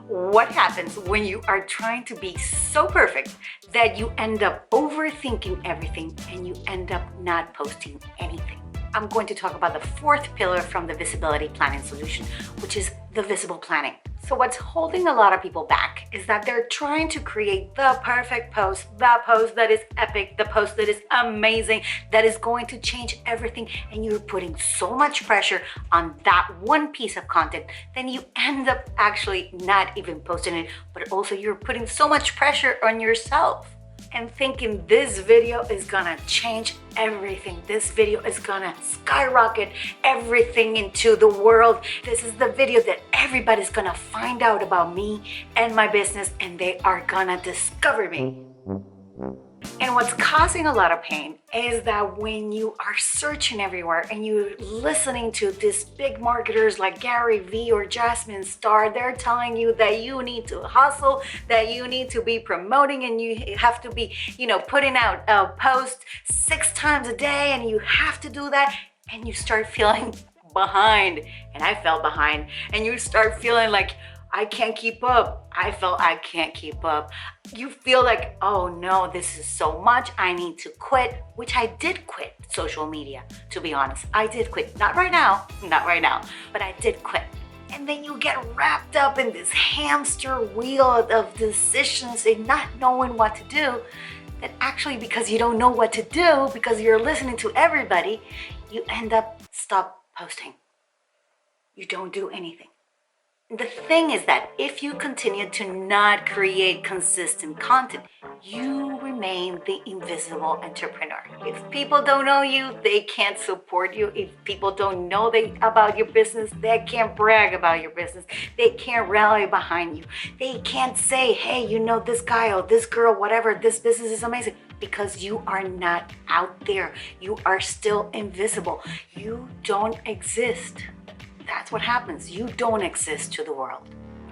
What happens when you are trying to be so perfect that you end up overthinking everything and you end up not posting anything? I'm going to talk about the fourth pillar from the visibility planning solution, which is the visible planning. So what's holding a lot of people back is that they're trying to create the perfect post, the post that is epic, the post that is amazing, that is going to change everything, and you're putting so much pressure on that one piece of content, then you end up actually not even posting it, but also you're putting so much pressure on yourself and thinking this video is gonna change everything. This video is gonna skyrocket everything into the world. This is the video that everybody's gonna find out about me and my business, and they are gonna discover me. And what's causing a lot of pain is that when you are searching everywhere and you're listening to these big marketers like Gary Vee or Jasmine Star, they're telling you that you need to hustle, that you need to be promoting, and you have to be, putting out a post 6 times a day, and you have to do that, and you start feeling behind. And I felt behind, and you start feeling like, I can't keep up. I felt I can't keep up. You feel like, oh no, this is so much. I need to quit, which I did quit social media, to be honest. I did quit. Not right now, but I did quit. And then you get wrapped up in this hamster wheel of decisions and not knowing what to do. That actually, because you don't know what to do, because you're listening to everybody, you end up stop posting. You don't do anything. The thing is that if you continue to not create consistent content, you remain the invisible entrepreneur. If people don't know you, they can't support you. If people don't know about your business, they can't brag about your business. They can't rally behind you. They can't say, hey, this guy or this girl, whatever, this business is amazing, because you are not out there. You are still invisible. You don't exist. That's what happens. You don't exist to the world.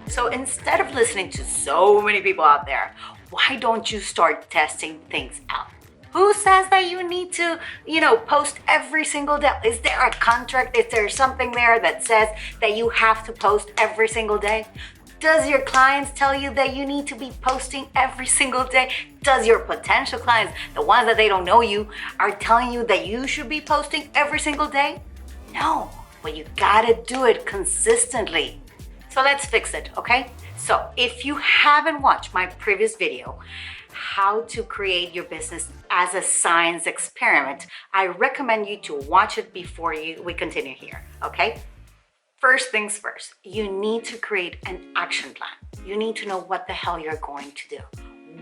So instead of listening to so many people out there, why don't you start testing things out? Who says that you need to, post every single day? Is there a contract? Is there something there that says that you have to post every single day? Does your clients tell you that you need to be posting every single day? Does your potential clients, the ones that they don't know you, are telling you that you should be posting every single day? No. But you gotta do it consistently. So let's fix it, okay? So if you haven't watched my previous video, how to create your business as a science experiment, I recommend you to watch it before we continue here, okay? First things first, you need to create an action plan. You need to know what the hell you're going to do.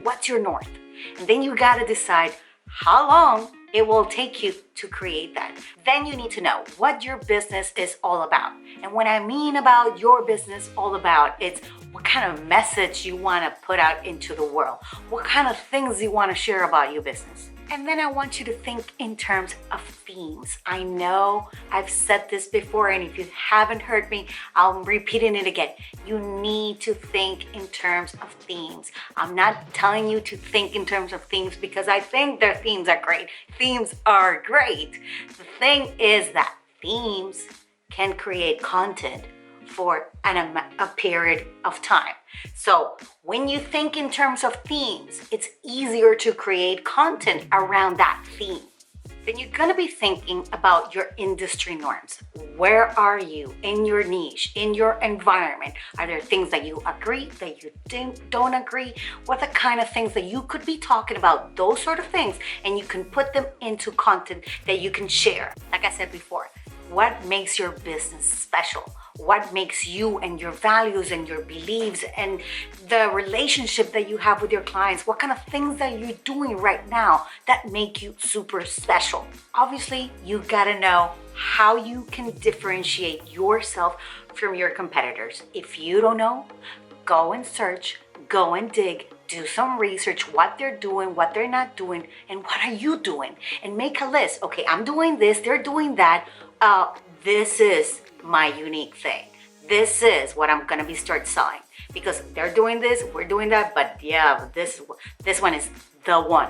What's your north? And then you gotta decide how long it will take you to create that. Then you need to know what your business is all about. And when I mean about your business all about, it's what kind of message you want to put out into the world. What kind of things you want to share about your business. And then I want you to think in terms of themes. I know I've said this before, and if you haven't heard me, I'm repeating it again. You need to think in terms of themes. I'm not telling you to think in terms of themes because I think their themes are great. Themes are great. The thing is that themes can create content for a period of time. So when you think in terms of themes, it's easier to create content around that theme. Then you're going to be thinking about your industry norms. Where are you in your niche, in your environment? Are there things that you agree, that you don't agree? What are the kind of things that you could be talking about? Those sort of things. And you can put them into content that you can share. Like I said before, what makes your business special? What makes you and your values and your beliefs and the relationship that you have with your clients? What kind of things that you're doing right now that make you super special? Obviously, you gotta know how you can differentiate yourself from your competitors. If you don't know, go and search, go and dig, do some research, what they're doing, what they're not doing, and what are you doing? And make a list. Okay, I'm doing this, they're doing that. This is my unique thing. This is what I'm gonna start selling because they're doing this, we're doing that, but yeah, this one is the one.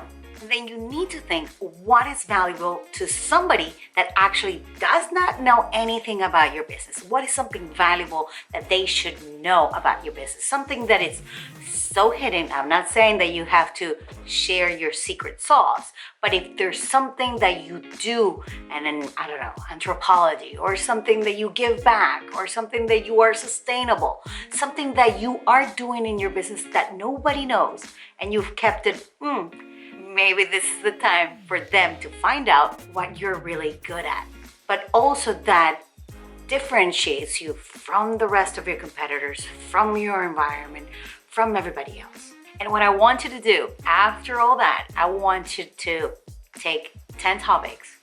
then you need to think what is valuable to somebody that actually does not know anything about your business. What is something valuable that they should know about your business? Something that is so hidden. I'm not saying that you have to share your secret sauce, but if there's something that you do, and in, I don't know, anthropology, or something that you give back, or something that you are sustainable, something that you are doing in your business that nobody knows, and you've kept it, maybe this is the time for them to find out what you're really good at. But also that differentiates you from the rest of your competitors, from your environment, from everybody else. And what I want you to do after all that, I want you to take 10 topics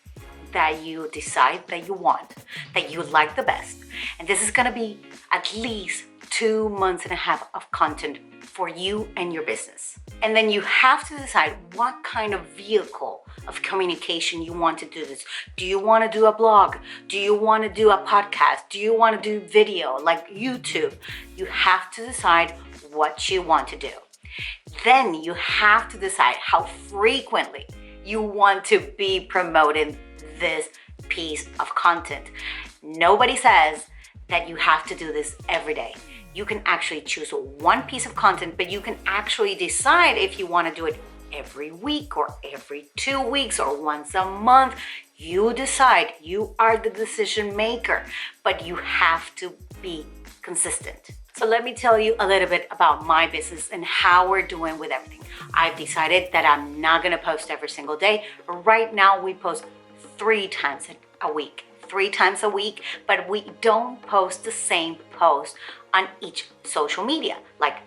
that you decide that you want, that you like the best. And this is gonna be at least 2.5 months of content for you and your business. And then you have to decide what kind of vehicle of communication you want to do this. Do you want to do a blog? Do you want to do a podcast? Do you want to do video like YouTube? You have to decide what you want to do. Then you have to decide how frequently you want to be promoting this piece of content. Nobody says that you have to do this every day. You can actually choose one piece of content, but you can actually decide if you want to do it every week or every 2 weeks or once a month. You decide. You are the decision maker, but you have to be consistent. So let me tell you a little bit about my business and how we're doing with everything. I've decided that I'm not going to post every single day. Right now we post 3 times a week. 3 times a week, but we don't post the same post on each social media. Like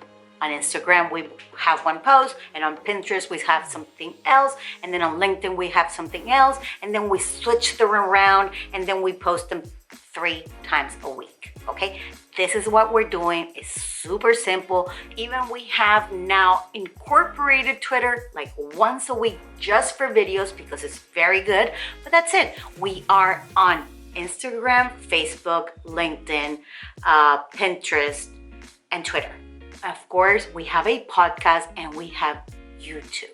on Instagram, we have one post, and on Pinterest, we have something else, and then on LinkedIn, we have something else, and then we switch them around, and then we post them 3 times a week, okay? This is what we're doing. It's super simple. Even we have now incorporated Twitter like once a week just for videos because it's very good, but that's it. We are on Instagram, Facebook, LinkedIn, Pinterest, and Twitter. Of course, we have a podcast and we have YouTube.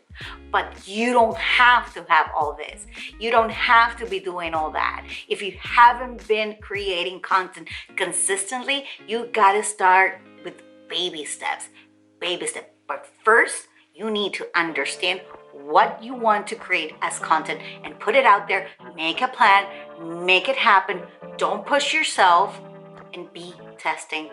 But you don't have to have all this. You don't have to be doing all that. If you haven't been creating content consistently, you gotta start with baby steps. Baby steps. But first, you need to understand what you want to create as content and put it out there. Make a plan, make it happen. Don't push yourself, and be testing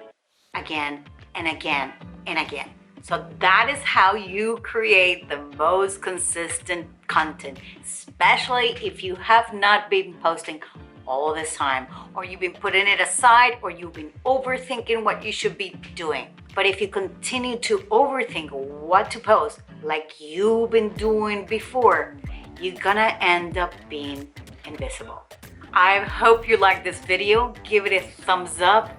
again and again and again. So that is how you create the most consistent content, especially if you have not been posting all this time, or you've been putting it aside, or you've been overthinking what you should be doing. But if you continue to overthink what to post like you've been doing before, you're gonna end up being invisible. I hope you like this video. Give it a thumbs up.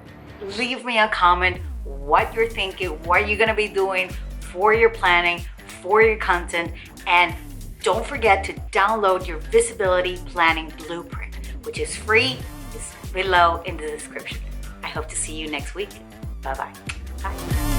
Leave me a comment what you're thinking, what you're gonna be doing for your planning, for your content, and don't forget to download your visibility planning blueprint, which is free. It's below in the description. I hope to see you next week. Bye-bye. Bye.